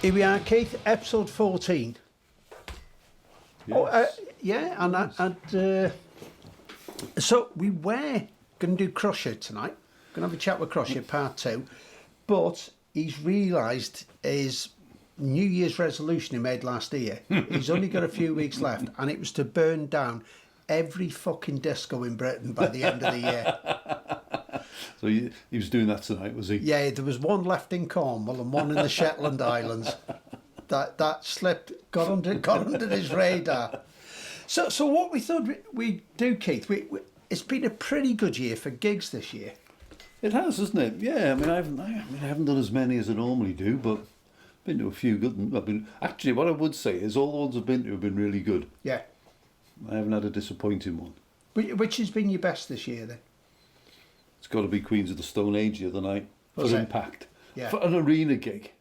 Here we are, Keith, episode 14. Yes. Oh, yeah, so we were going to do Crusher tonight. Going to have a chat with Crusher, part 2. But he's realised his New Year's resolution he made last year. He's only got a few weeks left, and it was to burn down every fucking disco in Britain by the end of the year. So he was doing that tonight, was he? Yeah, there was one left in Cornwall and one in the Shetland Islands. That slipped, got under his radar. So what we thought we'd do, Keith, it's been a pretty good year for gigs this year. It has, hasn't it? Yeah, I haven't done as many as I normally do, but been to a few good ones. Actually, what I would say is all the ones I've been to have been really good. Yeah. I haven't had a disappointing one. Which has been your best this year, then? It's got to be Queens of the Stone Age the other night for Impact. Yeah. For an arena gig.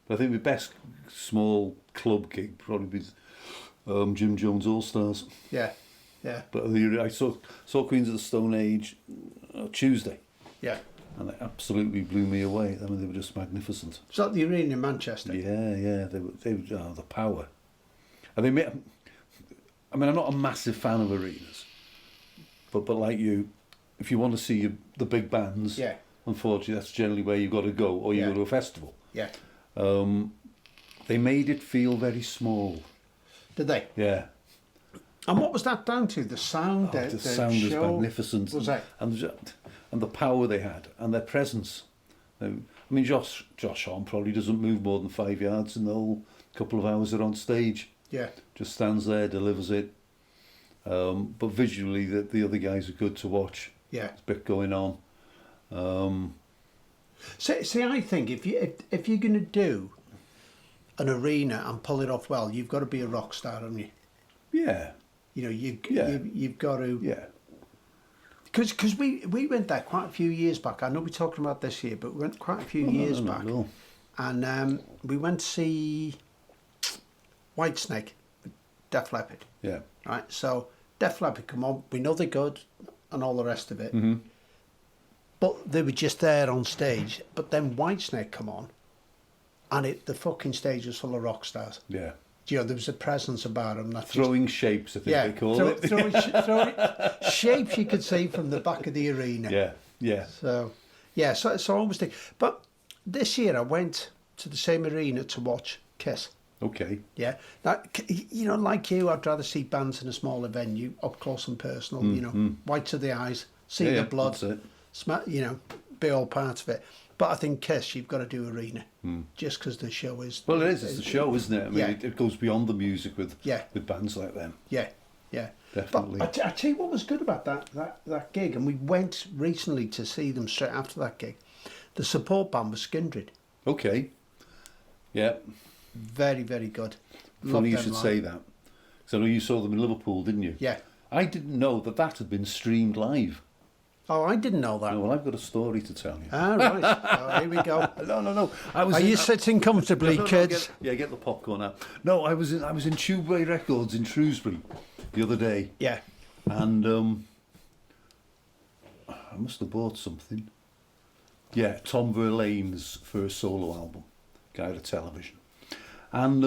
But I think the best small club gig probably be Jim Jones All Stars. Yeah, yeah. But I saw Queens of the Stone Age Tuesday. Yeah. And it absolutely blew me away. I mean, they were just magnificent. Is that the arena in Manchester? Yeah. They were the power. And they made, I mean, I'm not a massive fan of arenas, but like you, if you want to see the big bands, yeah, unfortunately, that's generally where you've got to go, or you go to a festival. Yeah. They made it feel very small. Did they? Yeah. And what was that down to? The sound? The sound was magnificent. Was it? And the power they had, and their presence. I mean, Josh Homme probably doesn't move more than 5 yards in the whole couple of hours they're on stage. Yeah. Just stands there, delivers it. But visually, the other guys are good to watch. Yeah. There's a bit going on. See, I think if you're going to do an arena and pull it off well, you've got to be a rock star, haven't you? Yeah. You know, you've got to. Yeah. Because we went there quite a few years back. I know we're talking about this year, but we went quite a few years back. No. And we went to see Whitesnake, Def Leppard. Yeah. Right, so Def Leppard come on, we know they're good and all the rest of it. Mm-hmm. But they were just there on stage. But then Whitesnake come on, and the fucking stage was full of rock stars. Yeah. You know, there was a presence about them. Throwing shapes, I think they call it. Throwing shapes you could see from the back of the arena. Yeah. So I always think. But this year I went to the same arena to watch Kiss. Okay. Yeah. Now, you know, like you, I'd rather see bands in a smaller venue, up close and personal, you know, white to the eyes, see the blood, you know, be all part of it. But I think Kiss, you've got to do arena, just because the show is... Well, it is. It's the show, isn't it? I mean, it goes beyond the music with bands like them. Yeah. Definitely. But I tell you what was good about that gig, and we went recently to see them straight after that gig. The support band was Skindred. Okay. Yeah. Very, very good. Funny you should say that. Because I know you saw them in Liverpool, didn't you? Yeah. I didn't know that had been streamed live. Oh, I didn't know that. Oh, well, I've got a story to tell you. Ah, right. Oh, here we go. No. Are you sitting comfortably, kids? Get the popcorn out. No, I was in Tubeway Records in Shrewsbury the other day. Yeah. And I must have bought something. Yeah, Tom Verlaine's first solo album, Guide to Television. And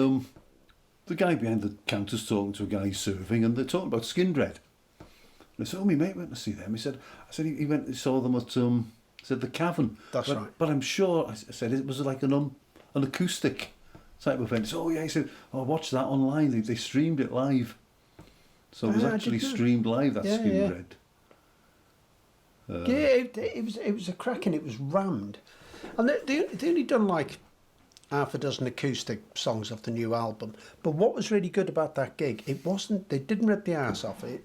the guy behind the counter's talking to a guy serving, and they're talking about Skindred. And I said, my mate went to see them. I said he went and saw them at the Cavern. That's right. But I'm sure, I said it was like an acoustic type of event. So, he said, watch that online. They streamed it live. So it was actually streamed live, that Skindred. It was a cracking. It was rammed. And they only done like half a dozen acoustic songs off the new album. But what was really good about that gig, they didn't rip the arse off it.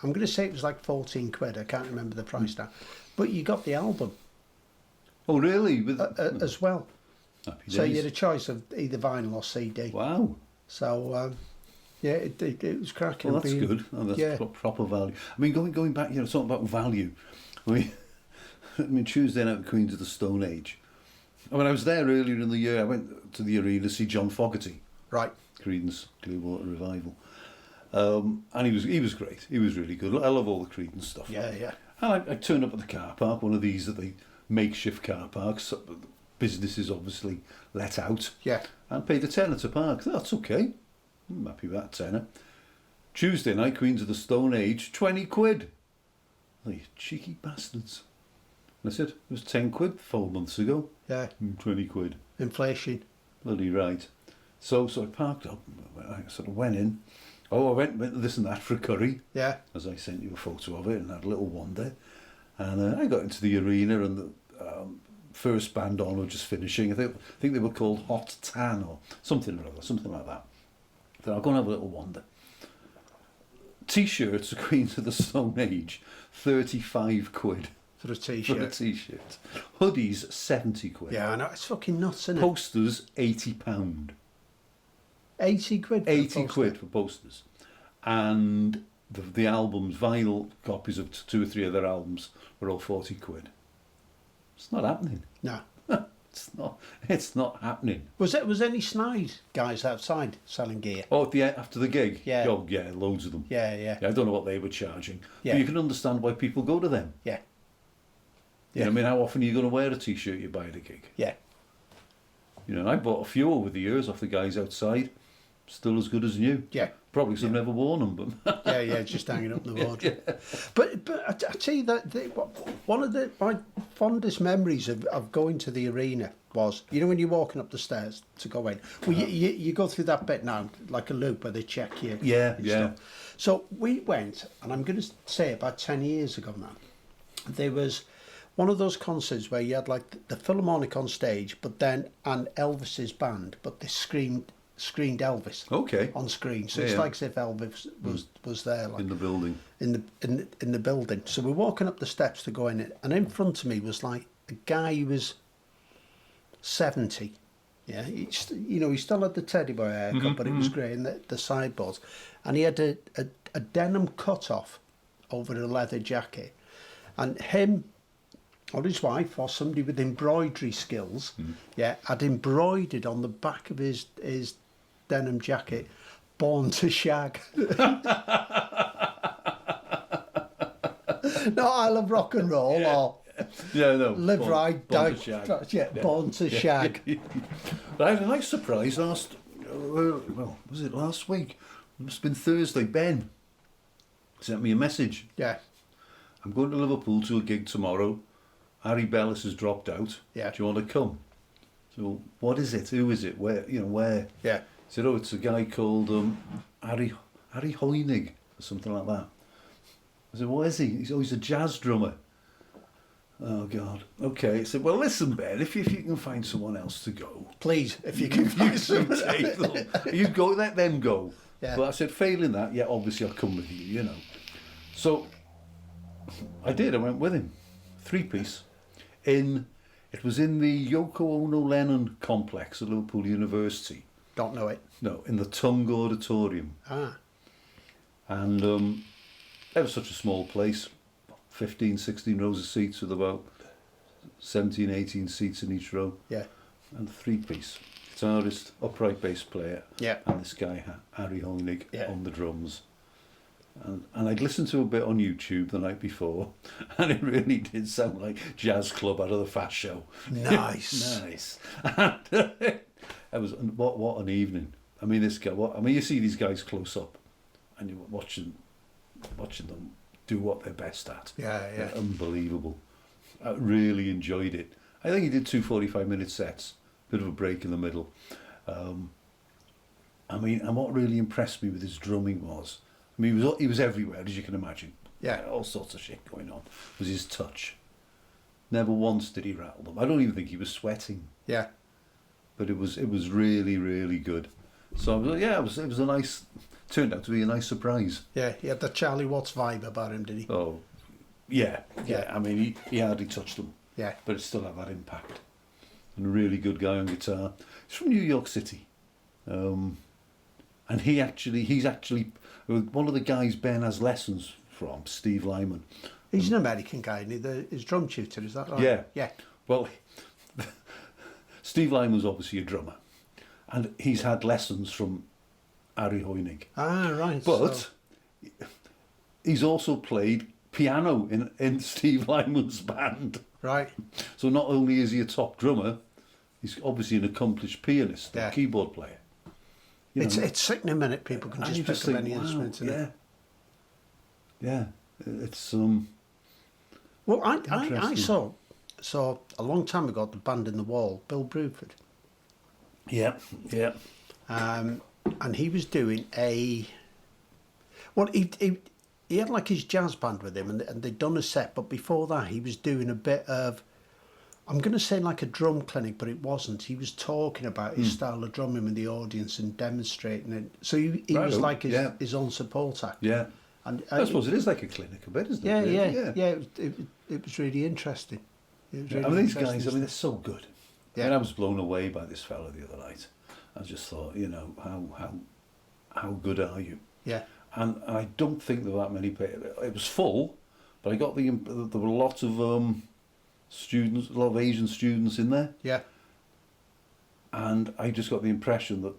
I'm going to say it was like 14 quid. I can't remember the price now. But you got the album. Oh, really? As well. Happy so days. you had a choice of either vinyl or CD. Wow. So, it was cracking. Well, that's good. Oh, that's proper value. I mean, going back, talking about value. I mean, Tuesday night at Queens of the Stone Age. I mean, I was there earlier in the year. I went to the arena to see John Fogerty. Right. Creedence Clearwater Revival. And he was great. He was really good. I love all the Creedence stuff. Yeah. And I turned up at the car park, one of these that they makeshift car parks, businesses obviously let out. Yeah. And paid a tenner to park. That's okay. I'm happy with that tenner. Tuesday night, Queens of the Stone Age, 20 quid. Oh, you cheeky bastards. And I said, it was 10 quid 4 months ago. Yeah. 20 quid. Inflation. Bloody right. So I parked up. I sort of went in. Oh, I went to this and that for a curry. Yeah. As I sent you a photo of it and had a little wander. And I got into the arena and the first band on were just finishing. I think they were called Hot Tan or something or other, something like that. Then I'll go and have a little wander. T-shirts are Queens of the Stone Age, 35 quid. For a For a t-shirt. t-shirt. Hoodies, 70 quid. Yeah, I know. It's fucking nuts, isn't it? Posters, £80. 80 quid. For a 80 poster. quid for posters. And the albums, vinyl copies of 2 or 3 of their albums were all 40 quid. It's not happening. No. It's not happening. Was any snide guys outside selling gear? Oh, after the gig? Yeah. Oh, yeah, loads of them. Yeah. I don't know what they were charging. Yeah. But you can understand why people go to them. Yeah. You know, I mean, how often are you going to wear a t-shirt you buy at a gig? Yeah. You know, I bought a few over the years off the guys outside. Still as good as new. Yeah. Probably because I've never worn them, but Yeah, just hanging up in the wardrobe. But I tell you that one of my fondest memories of going to the arena was, you know, when you're walking up the stairs to go in. Well, you go through that bit now, like a loop where they check you. Yeah, and yeah. stuff. So we went, and I'm going to say about 10 years ago now, there was one of those concerts where you had like the Philharmonic on stage, but then and Elvis's band, but they screened Elvis okay. on screen. So Yeah, it's yeah. like as if Elvis was there, like In the building. in the building. So we're walking up the steps to go in, and in front of me was like a guy who was 70. Yeah, he still had the teddy bear haircut, but it was grey in the sideboards, and he had a denim cut off over a leather jacket, and him or his wife or somebody with embroidery skills, had embroidered on the back of his denim jacket, "Born to Shag." No, I love rock and roll, or Yeah, no. live right, die. to shag. Yeah, born to shag. But I had a nice surprise last, was it last week? It must have been Thursday. Ben sent me a message. Yeah, I'm going to Liverpool to a gig tomorrow. Harry Bellis has dropped out. Yeah. Do you want to come? So what is it? Who is it? Where? Where? yeah. He said, oh, it's a guy called Harry Hoynig or something like that. I said, what is he? He's a jazz drummer. Oh, God. Okay. He said, well, listen, Ben, if you can find someone else to go, Please, if you can find you someone. take them. You go, let them go. Yeah. But I said, failing that, yeah, obviously I'll come with you, So I did. I went with him. 3-piece. It was in the Yoko Ono Lennon complex at Liverpool University. Don't know it. No, in the Tongue Auditorium. Ah, And it was such a small place, 15, 16 rows of seats with about 17, 18 seats in each row. yeah, And 3-piece. Guitarist, upright bass player, yeah, and this guy, Harry Hoynig, Yeah. on the drums. And I'd listened to a bit on YouTube the night before, and it really did sound like jazz club out of the Fast Show. nice. Nice. And it was, what an evening. I mean, this guy. You see these guys close up, and you're watching them do what they're best at. Yeah, yeah. They're unbelievable. I really enjoyed it. I think he did 2 45-minute sets, bit of a break in the middle. And what really impressed me with his drumming was, he was everywhere, as you can imagine. Yeah. All sorts of shit going on. Was his touch. Never once did he rattle them. I don't even think he was sweating. Yeah, But it was really, really good. So it was a nice, turned out to be a nice surprise. yeah. He had the Charlie Watts vibe about him, did he? Oh, yeah. I mean, he hardly touched them, Yeah, but it still had that impact. And a really good guy on guitar. He's from New York City. And he's actually one of the guys Ben has lessons from, Steve Lyman. he's an American guy, isn't he? His drum tutor, is that right? Yeah. yeah, Well, Steve Lyman's obviously a drummer, and he's had lessons from Harry Hoynig. Ah, right. But he's also played piano in Steve Lyman's band. right. So not only is he a top drummer, he's obviously an accomplished pianist, Yeah. keyboard player. You know, It's sickening a minute. People can and just you pick up think, any wow, instrument. yeah, it's Well, I interesting. saw a long time ago at the Band in the Wall, Bill Bruford, yeah. and he was doing he had like his jazz band with him, and they'd done a set, but before that he was doing a bit of, I'm going to say like a drum clinic, but it wasn't. He was talking about his style of drumming with the audience and demonstrating it. So he was Righto, like yeah. his own support act. Yeah. And I suppose it is like a clinic a bit, isn't yeah, it? really? yeah. It was really interesting. It was really I mean, these interesting guys, I mean, they're so good. Yeah. And I was blown away by this fella the other night. I just thought, you know, how good are you? Yeah, And I don't think there were that many people. It was full, but I got there were a lot of students, a lot of Asian students in there, yeah, and I just got the impression that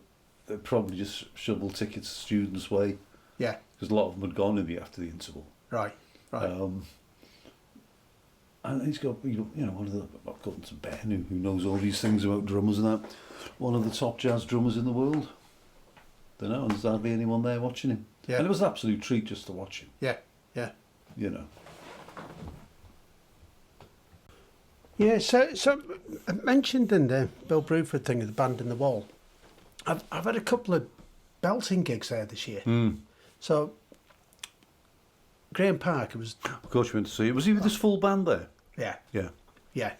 they probably just shoveled tickets students' way yeah. because a lot of them had gone in after the interval. Right. And he's got, you know, one of the, I've gotten to Ben, who knows all these things about drummers and that, one of the top jazz drummers in the world. Don't know, and there's hardly anyone there watching him. Yeah. And it was an absolute treat just to watch him, Yeah, yeah. you know. Yeah, so I mentioned in the Bill Bruford thing of the Band in the Wall. I've had a couple of belting gigs there this year. So Graham Parker was, Of course you went to see it. Was he with this full band there? yeah, Yeah.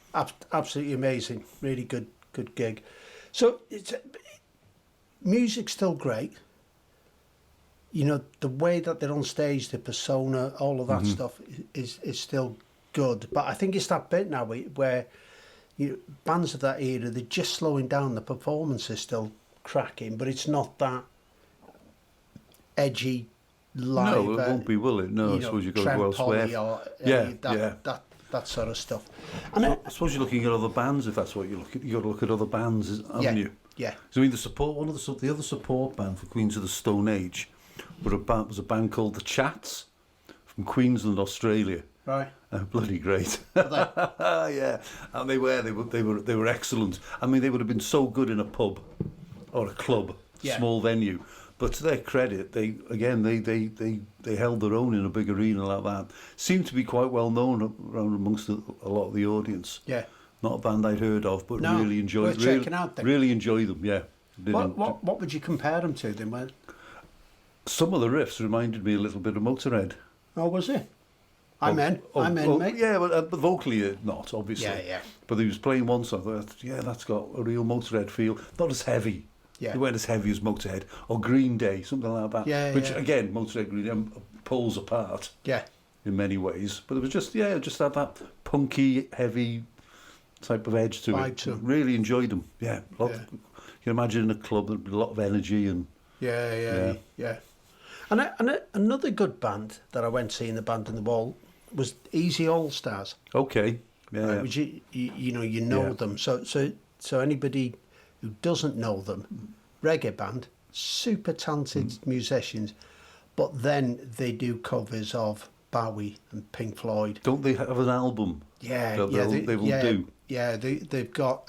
absolutely amazing. Really good gig. So music's still great. You know, the way that they're on stage, the persona, all of that stuff is still good. But I think it's that bit now where bands of that era, they're just slowing down. The performance is still cracking, but it's not that edgy live. No, it won't be, will it? No, I suppose you've got to go elsewhere. Or that sort of stuff. And I suppose you're looking at other bands if that's what you're looking at. You've got to look at other bands, haven't you? Yeah. So, I mean, one of the other support band for Queens of the Stone Age was a band called The Chats from Queensland, Australia. Right. Bloody great. Are they? Yeah, and they were excellent. I mean, they would have been so good in a pub or a club, Yeah. small venue. But to their credit, they held their own in a big arena like that. Seemed to be quite well known around amongst a lot of the audience. Yeah. Not a band I'd heard of, but No, really enjoyed. worth checking out then. Really enjoy them. Yeah. What would you compare them to then? Well, Some of the riffs reminded me a little bit of Motorhead. oh, was it? I'm in, mate. Yeah, but vocally not, obviously. Yeah. But he was playing one song. I thought, yeah, that's got a real Motorhead feel. Not as heavy. Yeah. They weren't as heavy as Motorhead or Green Day, something like that. Yeah, Which yeah. again, Motorhead, Green Day pulls apart Yeah. in many ways. But it was just had that punky, heavy type of edge to Vibe it. to 'em. Really enjoyed them. Yeah. Yeah. You can imagine in a club there'd be a lot of energy and Yeah. And another good band that I went to see in the Band in the Wall was Easy All Stars. okay. Yeah. Right, which you know Yeah. them. So anybody who doesn't know them, reggae band, super talented musicians, but then they do covers of Bowie and Pink Floyd. Don't they have an album? Yeah, that yeah, they will do. Yeah, they've got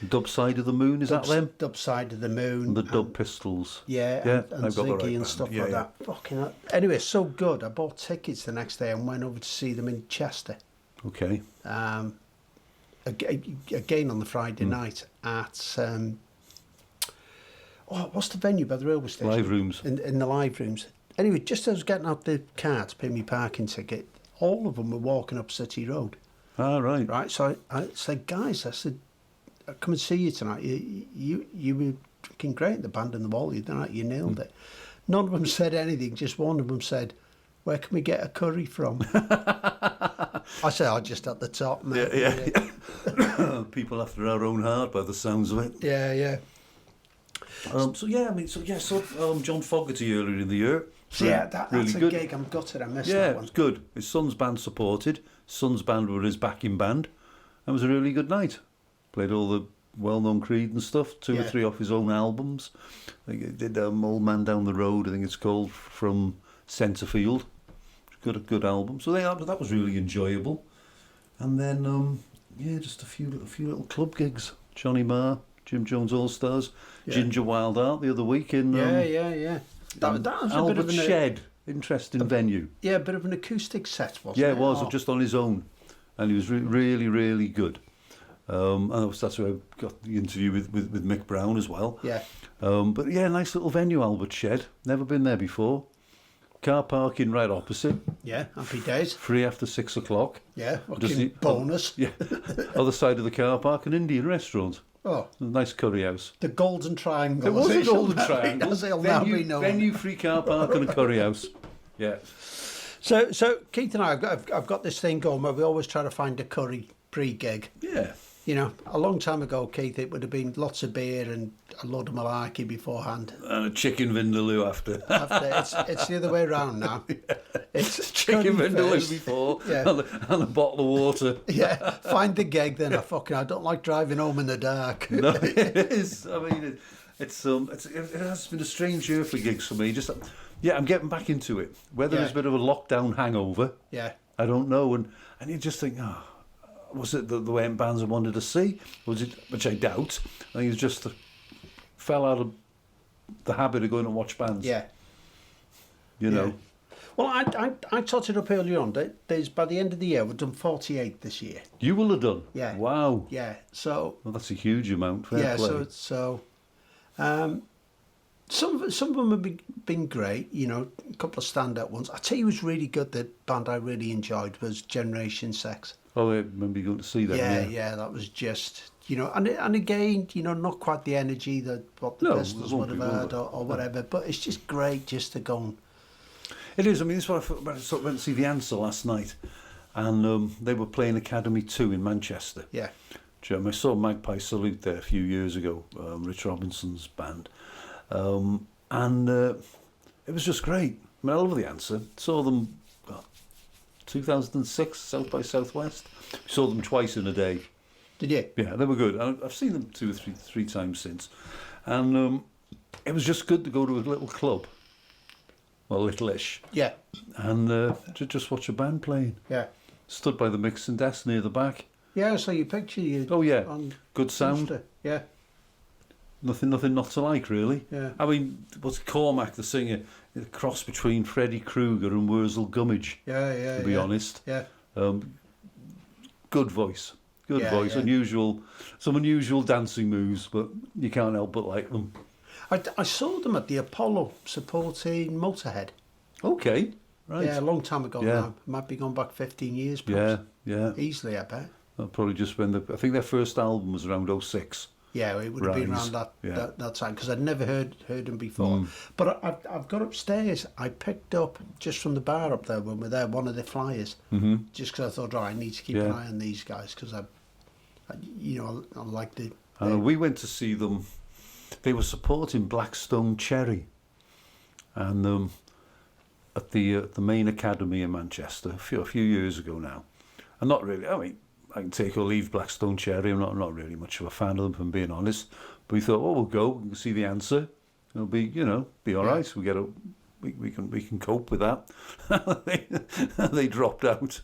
Dub Side of the Moon, is that them? Dub Side of the Moon, And the Dub Pistols. yeah, Yeah, and I've got the Ziggy right and band. stuff Yeah, like yeah. that. Fucking hell. Anyway, so good. I bought tickets the next day and went over to see them in Chester. Okay. Again on the Friday night at what's the venue by the railway station? Live Rooms. In the live rooms. Anyway, just as I was getting out the car to pay me parking ticket, all of them were walking up City Road. Ah, right. Right, so I said, guys, I said, I'll come and see you tonight. You were drinking great. The Band in the Wall. You nailed it. None of them said anything. Just one of them said, "Where can we get a curry from?" I said, "Oh, just at the top, mate." Yeah. People after our own heart, by the sounds of it. Yeah. John Fogerty earlier in the year. So yeah, that's really a good. gig. I'm gutted I missed Yeah, that it one. was good. His son's band supported. His son's band were his backing band. It was a really good night. Played all the well-known Creed and stuff, two or Yeah. three off his own albums. I think he did Old Man Down the Road, I think it's called, from Centrefield. Good album. So that was really enjoyable. And then, just a few little club gigs. Johnny Marr, Jim Jones All Stars, Yeah. Ginger Wild Art the other week in Yeah. That was a bit Albert of an Shed. Interesting venue. Yeah, a bit of an acoustic set, wasn't it? Yeah, it was Oh, just on his own, and he was really, really good. And that's where I got the interview with Mick Brown as well. yeah. But yeah, nice little venue, Albert Shed. Never been there before. Car parking right opposite. Yeah, happy days. Free after 6 o'clock. Yeah, Just fucking the- bonus. Yeah, other side of the car park, an Indian restaurant, Oh, a nice curry house. the Golden Triangle. It was as a it shall golden now be- triangle. as it'll now be known. Venue, free car park, and a curry house. Yeah. So Keith and I, I've got this thing going where we always try to find a curry pre-gig. Yeah. You know, a long time ago, Keith, it would have been lots of beer and a load of malarkey beforehand. And a chicken vindaloo after. It's the other way around now. It's Chicken curry vindaloo first. before, Yeah. and a bottle of water. Yeah, find the gig then. I don't like driving home in the dark. No, it is. I mean, it has been a strange year for gigs for me. Just, yeah, I'm getting back into it. Whether Yeah. it's a bit of a lockdown hangover, Yeah, I don't know. And you just think, was it the way bands I wanted to see? Was it, which I doubt. I think it's just fell out of the habit of going to watch bands. yeah. You know. Yeah. Well, I totted up earlier on. There's by the end of the year we've done 48 this year. You will have done. Yeah. Wow. Yeah. So Well, that's a huge amount. Fair yeah. play. Some of them have been great. You know, a couple of standout ones. I tell you, was really good. The band I really enjoyed was Generation Sex. Oh, I remember you going to see that. Yeah. That was just, you know, and again, you know, not quite the energy that what the No, Pistols it would won't have be, had will it? or whatever. But it's just great just to go and It is. I mean, this is what I thought when I sort of went to see The Answer last night, and they were playing Academy 2 in Manchester. yeah, I saw Magpie Salute there a few years ago, Rich Robinson's band, and it was just great. I mean, I love The Answer. Saw them 2006, South by Southwest. Saw them twice in a day. did you? Yeah, they were good. I've seen them two or three times since, and it was just good to go to a little club, well, little-ish, Yeah, and to just watch a band playing. yeah. Stood by the mixing desk near the back. Yeah, I saw your picture. Oh yeah, on good sound. Insta. Yeah, Nothing not to like really. yeah. I mean, what's Cormac, the singer, a cross between Freddie Krueger and Wurzel Gummidge, Yeah, to be honest. Yeah, Good voice. Good Yeah, voice. yeah. Some unusual dancing moves, but you can't help but like them. I saw them at the Apollo supporting Motorhead. Okay, right. Yeah, a long time ago Yeah. now. Might be going back 15 years, Yeah, perhaps. yeah. Easily, I bet. Probably just when I think their first album was around 06. Yeah, it would have been Rise, around yeah. that time because I'd never heard them before. But I've got upstairs. I picked up just from the bar up there when we were there one of the flyers. Mm-hmm. Just because I thought, right, I need to keep an Yeah. eye on these guys because I like the. We went to see them. They were supporting Blackstone Cherry, and at the main academy in Manchester a few years ago now. And not really. I mean, I can take or leave Blackstone Cherry. I'm not really much of a fan of them, if I'm being honest. But we thought, we'll go. We can see The Answer. It'll be all right. We can cope with that. They dropped out.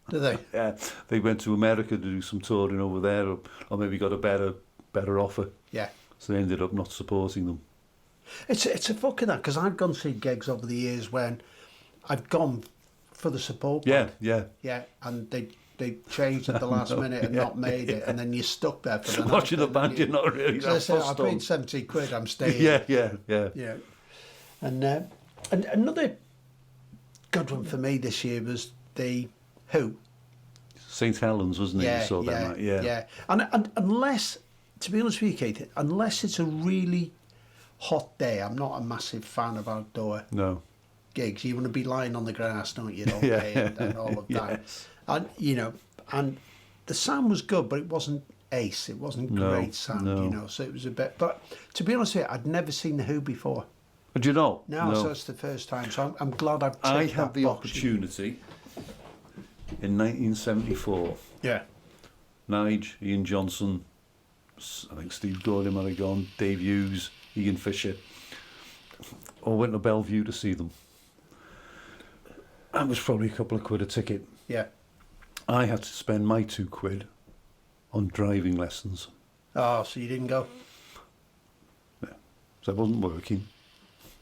Do they? Yeah, they went to America to do some touring over there, or maybe got a better offer. Yeah. So they ended up not supporting them. It's a fuck of that because I've gone to see gigs over the years when I've gone for the support. band. Yeah. And they changed at the last minute and not made it, and then you're stuck there for the night. Watching the then band, you're not really So I that said, I fussed on. paid 70 quid, I'm staying. Yeah. Yeah. And another good one for me this year was the Who. St Helens, wasn't it? Yeah, You saw that night. yeah. And unless, to be honest with you, Kate, unless it's a really hot day, I'm not a massive fan of outdoor No. gigs. You want to be lying on the grass, don't you, all Yeah. day and all of that. Yes. And, and the sound was good, but it wasn't ace. It wasn't No, great sound, no. so it was a bit... But to be honest with you, I'd never seen The Who before. But you know, No, so it's the first time. So I'm glad I've ticked I that had the box. opportunity in 1974. Yeah. Nige, Ian Johnson, I think Steve Gordon might have gone, Dave Hughes, Ian Fisher, all went to Bellevue to see them. That was probably a couple of quid a ticket. Yeah. I had to spend my £2 on driving lessons. Oh, so you didn't go? Yeah. So I wasn't working.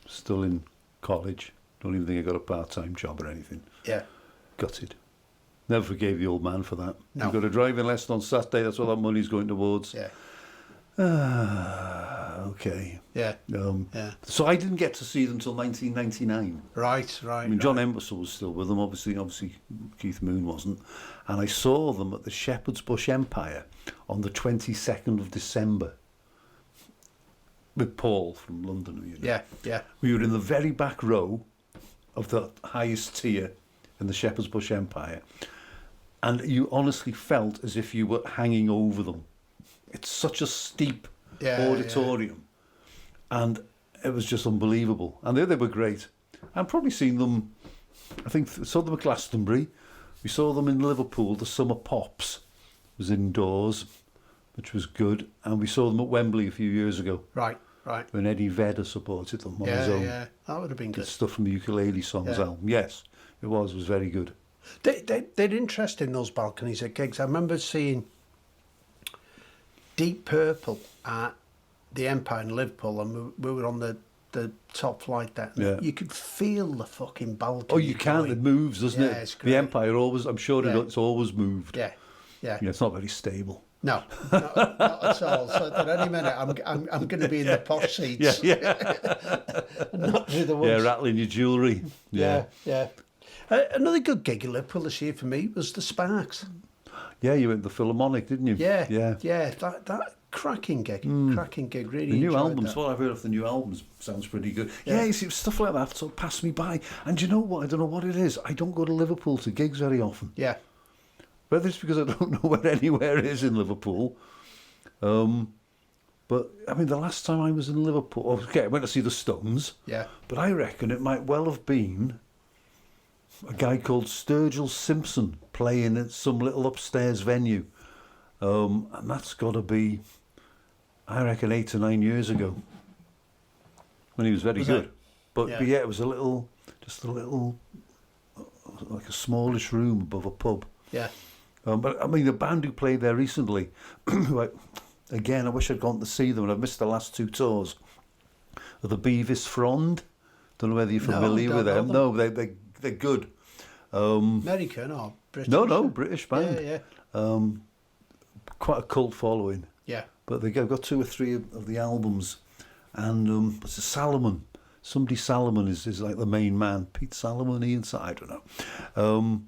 Still in college. Don't even think I got a part-time job or anything. Yeah. Gutted. Never forgave the old man for that. No. You got a driving lesson on Saturday. That's what that money's going towards. Yeah. Okay. Yeah. Yeah. So I didn't get to see them until 1999. Right. I mean, John Entwistle was still with them. Obviously, Keith Moon wasn't. And I saw them at the Shepherd's Bush Empire on the 22nd of December with Paul from London. You know. Yeah. Yeah. We were in the very back row of the highest tier in the Shepherd's Bush Empire, and you honestly felt as if you were hanging over them. It's such a steep auditorium, and it was just unbelievable. And they were great. I've probably seen them, I think, saw them at Glastonbury. We saw them in Liverpool. The Summer Pops was indoors, which was good. And we saw them at Wembley a few years ago. Right. When Eddie Vedder supported them on his own. Yeah, that would have been good. Did stuff from the Ukulele Songs album. Yes, it was very good. They're interesting, those balconies at gigs. I remember seeing Deep Purple at the Empire in Liverpool, and we were on the top flight there. Yeah. You could feel the fucking balcony. Oh, you can. going. It moves, doesn't Yeah, it? it's great. The Empire always, I'm sure Yeah. it's always moved. Yeah. It's not very stable. No, not at all. So at any minute, I'm going to be in the posh seats. Yeah. Not through the woods. Yeah, rattling your jewellery. Yeah. Another good gig in Liverpool this year for me was the Sparks. Yeah, you went to the Philharmonic, didn't you? Yeah. Yeah. That cracking gig, really. The new enjoyed albums, that. what I've heard of the new albums sounds pretty good. Yeah. Yeah, you see, stuff like that sort of passed me by. And you know what? I don't know what it is. I don't go to Liverpool to gigs very often. Yeah. Whether it's because I don't know where anywhere is in Liverpool. But, I mean, the last time I was in Liverpool, okay, I went to see the Stones. Yeah. But I reckon it might well have been a guy called Sturgill Simpson playing at some little upstairs venue. And that's got to be, I reckon, 8 to 9 years ago. When he was very good. But yeah, it was just a little, like a smallish room above a pub. Yeah. But I mean, the band who played there recently, again, I wish I'd gone to see them, and I've missed the last 2 tours. Are the Beavis Frond? Don't know whether you're familiar with them. No, they're good. American or British? No, British band. Yeah. Quite a cult following. Yeah. But they've got 2 or 3 of the albums, and it's a Salomon. Somebody Salomon is like the main man. Pete Salomon, Ian, I don't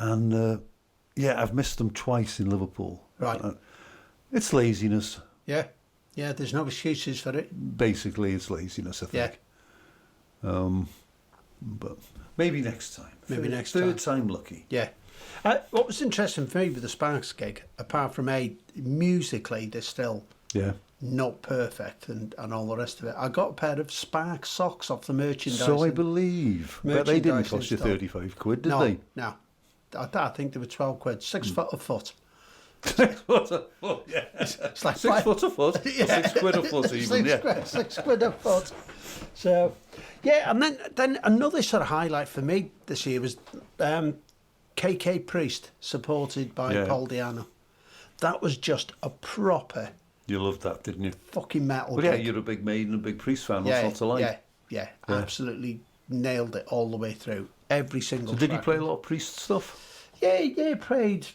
know. Yeah, I've missed them twice in Liverpool. Right. It's laziness. Yeah. There's no excuses for it. Basically, it's laziness, I think. But maybe next time. Third time lucky. Yeah. What was interesting for me with the Sparks gig, apart from musically, they're still not perfect and all the rest of it. I got a pair of Sparks socks off the merchandise. So I believe. But they didn't cost you 35 quid, did they? No. I think they were 12 quid. 6 foot a foot. 6 foot a foot, yeah. It's like 6 foot a foot. Yeah. 6 quid a foot even, yeah. 6 quid a foot. So, yeah, and then another sort of highlight for me this year was KK Priest, supported by Paul Di'Anno. That was just a proper... You loved that, didn't you? Fucking metal Well, yeah, gig. you're a big Maiden and a big Priest fan. What's not to like? Yeah, absolutely nailed it all the way through. Every single So did he track. play a lot of Priest stuff? Yeah, played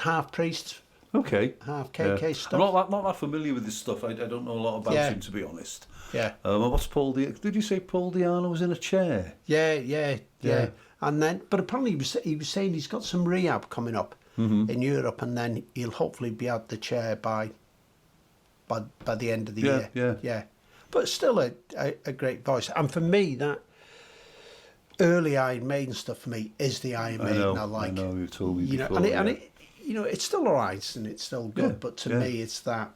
half Priest, Okay. half KK stuff. I'm not that familiar with this stuff. I don't know a lot about him, to be honest. Yeah. What's Paul Did you say Paul Di'Anno was in a chair? Yeah. And then, but apparently he was saying he's got some rehab coming up in Europe, and then he'll hopefully be out the chair by the end of the year. Yeah. But still a great voice. And for me, that early Iron Maiden stuff for me is the Iron Maiden I like. I know, you told me you before. And it, it's still all right and it's still good, but to me it's that,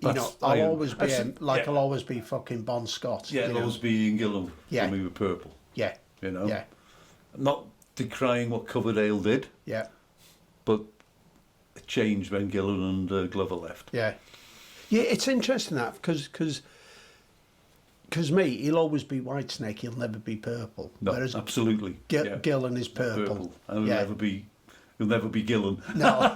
I'll always be fucking Bon Scott. Yeah, it'll always be Ian Gillan Yeah. for me with Purple. Yeah. You know? Yeah. Not decrying what Coverdale did, Yeah. but it changed when Gillan and Glover left. Yeah. Yeah, it's interesting that, because me, he'll always be Whitesnake, he'll never be Purple. No, Whereas absolutely. Gillan is Purple. And he'll never be He'll never be Gillan. No,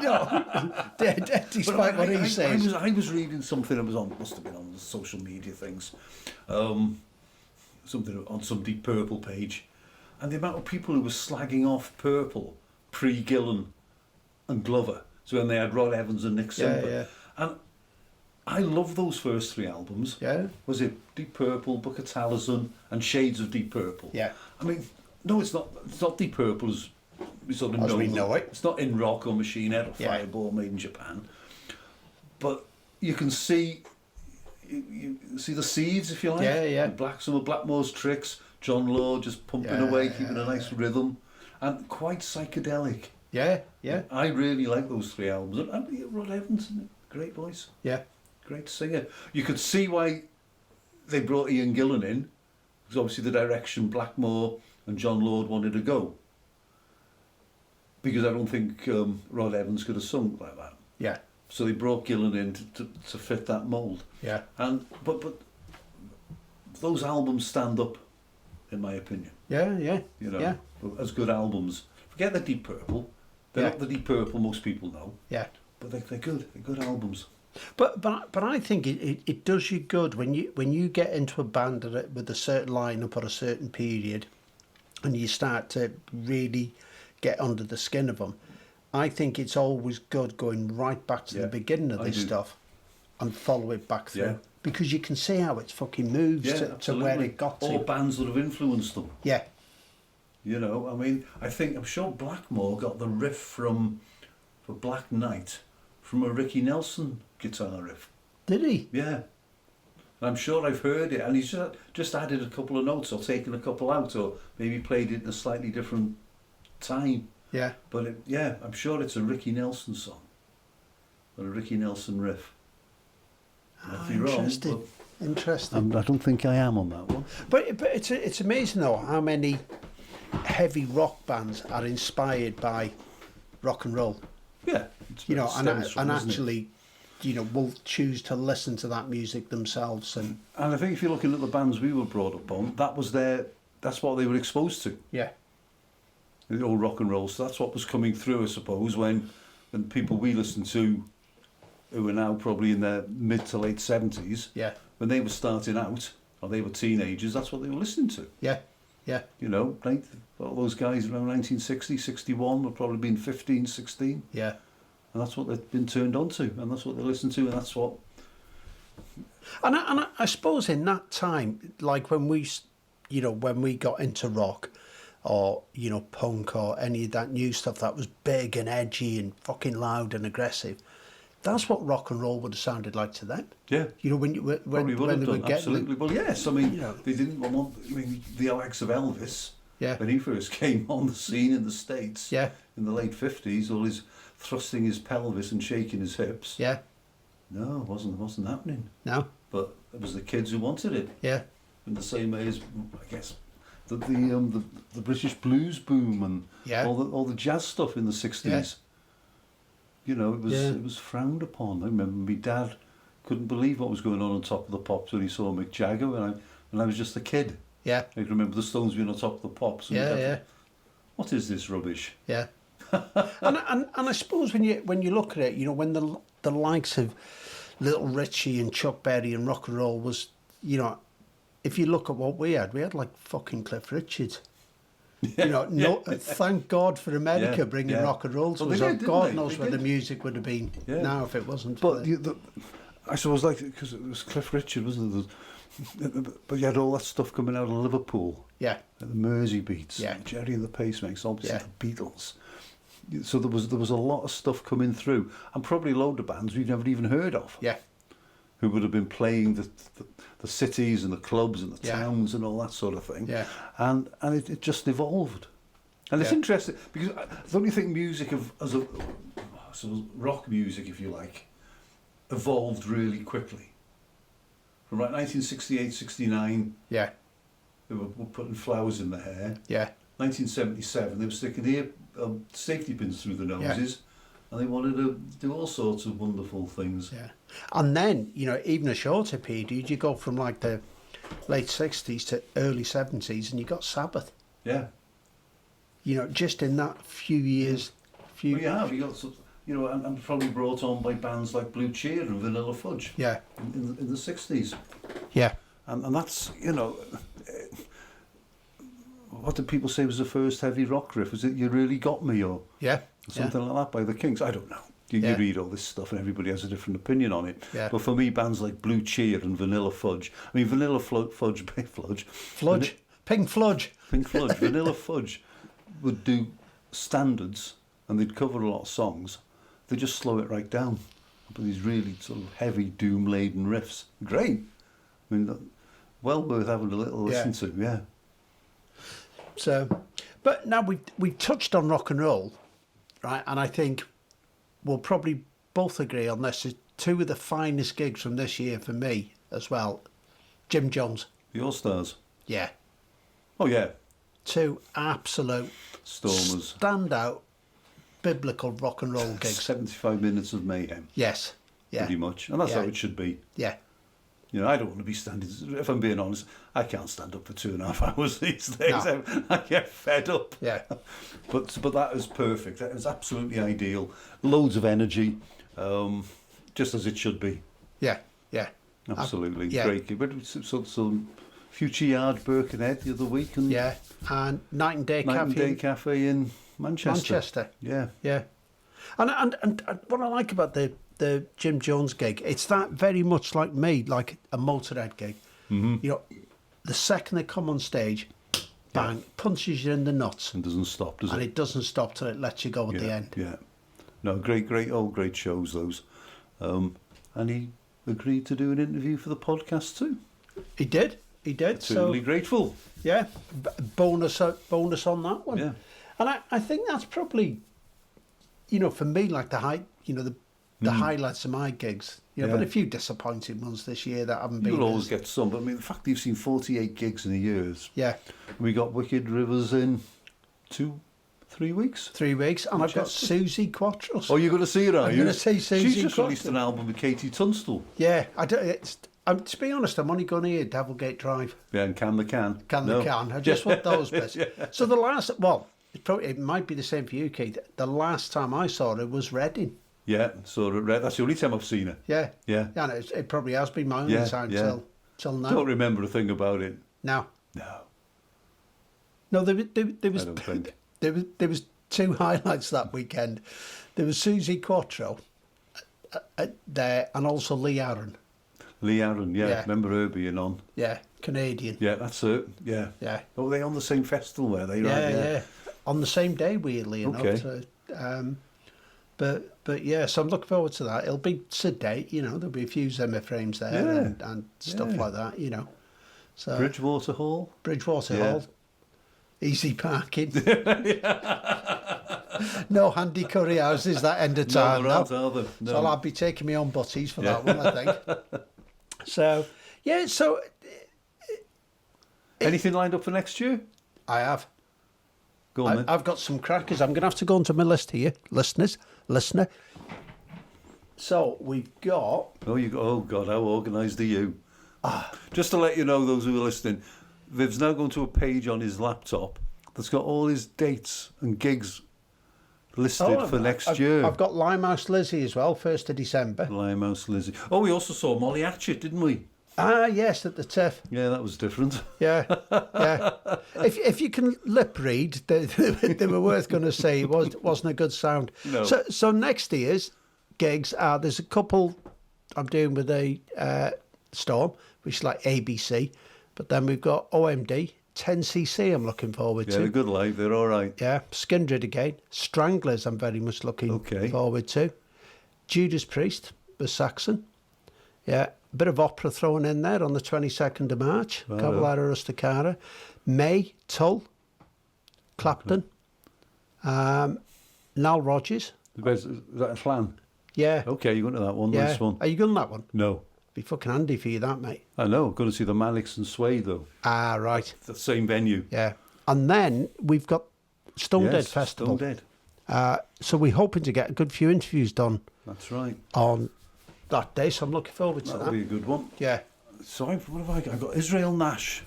no. Despite what he says. I was reading something that must have been on the social media things, something on some Deep Purple page, and the amount of people who were slagging off Purple pre-Gillan and Glover, so when they had Rod Evans and Nick Simper. Yeah. And I love those first 3 albums. Yeah. Was it Deep Purple, Book of Talisman, and Shades of Deep Purple? Yeah. I mean, no, it's not. It's not Deep Purple as we sort of As know. we know it. It's not In Rock or Machine Head or Yeah. Fireball made in Japan. But you can see, you see the seeds, if you like. Yeah. Some of Blackmore's tricks. John Law just pumping away, keeping a nice rhythm, and quite psychedelic. Yeah. I really like those 3 albums. And Rod Evans, great voice. Yeah. Great singer. You could see why they brought Ian Gillan in, because obviously the direction Blackmore and John Lord wanted to go. Because I don't think Rod Evans could have sung like that. Yeah. So they brought Gillan in to fit that mould. Yeah. And but those albums stand up, in my opinion. Yeah. You know, Yeah. as good albums. Forget the Deep Purple. They're Yeah. not the Deep Purple most people know. Yeah. But they're good. They're good albums. But I think it does you good when you get into a band with a certain lineup or a certain period, and you start to really get under the skin of them. I think it's always good going right back to the beginning of this stuff and follow it back through. Yeah. Because you can see how it's fucking moves to where it got to. All bands that have influenced them. Yeah. You know, I mean, I'm sure Blackmore got the riff for Black Knight from a Ricky Nelson guitar riff. Did he? Yeah. And I'm sure I've heard it, and he's just added a couple of notes or taken a couple out, or maybe played it in a slightly different time. Yeah. But I'm sure it's a Ricky Nelson song, or a Ricky Nelson riff. Might be wrong, Interesting. Interesting. I don't think I am on that one. But it's amazing though how many heavy rock bands are inspired by rock and roll. Yeah. You know, and actually, you know, will choose to listen to that music themselves. And I think if you're looking at the bands we were brought up on, that's what they were exposed to. yeah, The old rock and roll. So that's what was coming through, I suppose, when people we listened to, who are now probably in their mid to late 70s, yeah, when they were starting out, or they were teenagers, that's what they were listening to. yeah, yeah, You know, all those guys around 1960, 61 would probably been 15, 16. yeah. And that's what they've been turned on to, and that's what they listen to, and that's what... And I suppose in that time, like when we got into rock, or you know, punk, or any of that new stuff that was big and edgy and fucking loud and aggressive, that's what rock and roll would have sounded like to them. Yeah. You know, when Probably would they have were done, getting absolutely. Well, yes, I mean, you know. they didn't want... I mean, the likes of Elvis, Yeah. when he first came on the scene in the States, Yeah. in the late 50s, all his thrusting his pelvis and shaking his hips. Yeah. No, it wasn't happening. No. But it was the kids who wanted it. Yeah. In the same way as, I guess, the British blues boom and Yeah. all the jazz stuff in the 60s. Yeah. You know, it Yeah. was frowned upon. I remember my dad couldn't believe what was going on Top of the Pops when he saw Mick Jagger when I was just a kid. Yeah. I can remember the Stones being on Top of the Pops. And my Yeah. dad Yeah. thought, what is this rubbish? Yeah. and I suppose when you look at it, you know, when the likes of Little Richie and Chuck Berry and rock and roll was, you know, if you look at what we had like fucking Cliff Richard. You know, thank God for America bringing rock and roll to Well, us. they Or did, didn't God they? knows They where the did. music would have been now if it wasn't. But for I suppose, like, because it was Cliff Richard, wasn't it? But you had all that stuff coming out of Liverpool. yeah, The Mersey Beats, Yeah. Jerry and the Pacemakers, obviously Yeah. the Beatles. So there was a lot of stuff coming through, and probably a load of bands we've never even heard of, yeah, who would have been playing the cities and the clubs and the Yeah. towns and all that sort of thing. Yeah. And it just evolved. And it's Yeah. interesting because I don't you think music so rock music, if you like, evolved really quickly. From like 1968, 69, yeah, they were putting flowers in the hair. yeah, 1977, they were sticking safety pins through the noses, and they wanted to do all sorts of wonderful things. yeah. And then, you know, even a shorter period, you go from like the late 60s to early 70s and you got Sabbath. Yeah. You know, just in that few years, Well, you have. You got sort of, you know, and probably brought on by bands like Blue Cheer and Vanilla Fudge. Yeah, In the 60s. yeah, And that's, you know, what did people say was the first heavy rock riff? Was it You Really Got Me or yeah, something like that by the Kings? I don't know. You Yeah. read all this stuff and everybody has a different opinion on it. Yeah. But for me, bands like Blue Cheer and Vanilla Fudge, I mean, Fudge, Fludge, Pink Fludge. Pink Fudge, Vanilla Fudge would do standards and they'd cover a lot of songs. They just slow it right down. But these really sort of heavy, doom-laden riffs. Great. I mean, well worth having a little listen to, yeah. So, but now we touched on rock and roll, right? And I think we'll probably both agree on this. Is two of the finest gigs from this year for me as well. Jim Jones. The All-Stars. Yeah. Oh, yeah. Two absolute Stormers. standout biblical rock and roll gigs. 75 minutes of mayhem, Yes. Yeah. pretty much. And that's Yeah. how it should be. Yeah. You know, I don't want to be standing, if I'm being honest, I can't stand up for 2.5 hours these days. No. I get fed up. Yeah. But that was perfect. That was absolutely ideal. Loads of energy, just as it should be. Yeah. Yeah. Absolutely. yeah. Great gig. But some Future Yard, Birkenhead the other week. And Yeah. And Night and Day Night and Cafe. Day Cafe in Manchester. Manchester. Yeah. Yeah. And what I like about the Jim Jones gig, it's that very much like me, like a Motorhead gig. Mm-hmm. You know, the second they come on stage, bang, punches you in the nuts. And doesn't stop, does And it? it doesn't stop till it lets you go at the end. Yeah. No, great shows, those. And he agreed to do an interview for the podcast too. He did. Totally grateful. Yeah, bonus on that one. Yeah. And I think that's probably, you know, for me, like the highlights of my gigs. You know, Yeah. but a few disappointing ones this year that haven't been. You'll always get some, but I mean, the fact that you've seen 48 gigs in a year is... Yeah, We got Wicked Rivers in 3 weeks. 3 weeks, and I've got Manchester. Susie Quattros. Oh, you're going to see her, are I'm you? gonna see Susie She's just released Quattro. an album with Katie Tunstall. Yeah, to be honest, I'm only going to hear Devilgate Drive. Yeah, and Can the Can. Can No. the can? I just want those bits. So it might be the same for you, Keith. The last time I saw her was Reading. Yeah, so that's the only time I've seen her. Yeah. Yeah. Yeah, and it probably has been my only Yeah, time yeah. till now. Don't remember a thing about it. No. No, There I was don't think. there was two highlights that weekend. There was Susie Quattro there, and also Lee Aaron. Lee Aaron, yeah. Yeah. Remember her being on? Yeah, Canadian. Yeah, that's it. Yeah. Yeah. Oh, were they on the same festival, were they? Yeah, Right, yeah. On the same day, weirdly enough. Okay. So, but yeah, so I'm looking forward to that. It'll be sedate, you know. There'll be a few Zimmer frames there Yeah. and stuff Yeah. like that, you know. So Bridgewater Hall. Bridgewater Yeah. Hall, easy parking. No handy curry houses that end of time. No, there aren't, no. are there? No. So I'll be taking my own butties for that one, I think. So yeah, so Anything lined up for next year? I have. Go on then. I've got some crackers. I'm going to have to go onto my list here, listener. So we've got. Oh God, how organised are you? Just to let you know, those who are listening, Viv's now gone to a page on his laptop that's got all his dates and gigs listed for next year. I've got Limehouse Lizzie as well, 1st of December. Limehouse Lizzie. Oh, we also saw Molly Hatchet, didn't we? Ah, yes, at the TIFF. Yeah, that was different. Yeah, yeah. If you can lip read, they were worth going to say. It wasn't a good sound. No. So next year's gigs are, there's a couple I'm doing with a Storm, which is like ABC, but then we've got OMD, 10cc I'm looking forward Yeah, they're to. good live. They're all right. Yeah, Skindred again. Stranglers I'm very much looking forward to. Judas Priest, the Saxon. Yeah, a bit of opera thrown in there on the 22nd of March. Righto. Cavallera Rusticana. May, Tull, Clapton. Nile Rodgers. Is that a plan? Yeah. Okay, you're going to that one. Yeah. Nice one. Are you going to that one? No. Be fucking handy for you, that, mate. I know. Going to see the Maliks and Sway, though. Ah, right. The same venue. Yeah. And then we've got Stone Dead Yes, Festival. Stone Dead. So we're hoping to get a good few interviews done That's right. on that day. So I'm looking forward to That'll that. be a good one. Yeah. So what have I got? I've got Israel Nash,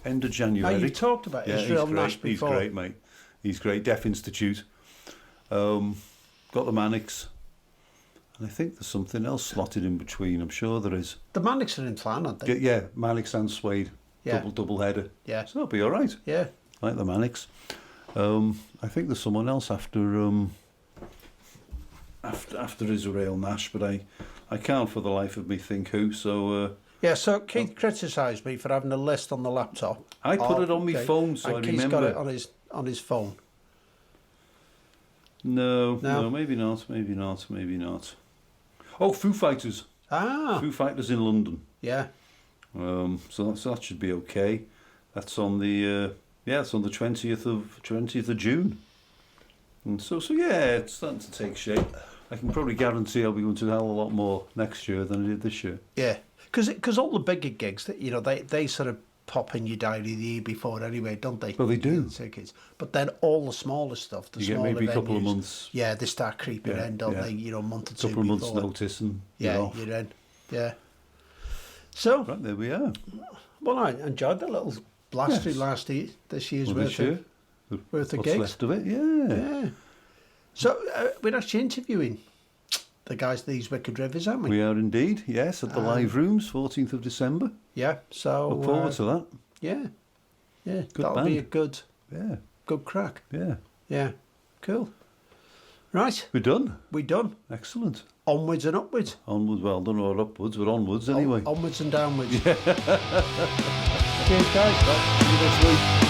end of Now, January. you've talked about Yeah, Israel he's great. Nash before. He's great, mate. He's great. Deaf Institute. Got the Mannix. And I think there's something else slotted in between. I'm sure there is. The Mannix are in Flan, aren't they? Yeah, Mannix and Suede. Yeah. Double header. Yeah. So that'll be all right. Yeah. Like the Mannix. I think there's someone else after Israel Nash, but I can't for the life of me think who. So Yeah, so Keith criticised me for having a list on the laptop. I put it on my okay. phone, so and I Keith's remember. got it on his phone. No, No? maybe not. Oh, Foo Fighters. Ah, Foo Fighters in London. yeah. So that should be okay. That's on the it's on the 20th of June. And so yeah, it's starting to take shape. I can probably guarantee I'll be going to hell a lot more next year than I did this year. Yeah, because all the bigger gigs, that they sort of pop in your diary the year before anyway, don't they? Well, they do. Tickets. But then all the smaller stuff, the You get smaller maybe a couple of venues, months. Yeah, they start creeping Yeah, in, don't yeah. they? A month or two Couple of months before. notice and Yeah, you're off. you're in. Yeah. So, Right, there we are. well, I enjoyed the little blast Yes. through this year's Well, worth this year, worth of what's gigs. left of it, yeah. Yeah. So we're actually interviewing the guys of these Wicked Rivers, aren't we? We are indeed, yes, at the live rooms, 14th of December. Yeah. So Look forward to that. yeah, yeah, Good that'll be a band. good Yeah, crack. yeah. Yeah, cool. Right, We're done. we done. Excellent. Onwards and upwards. Onwards, well, I don't know about upwards, but onwards anyway. Onwards and downwards. Yeah. Cheers, guys. See you next week.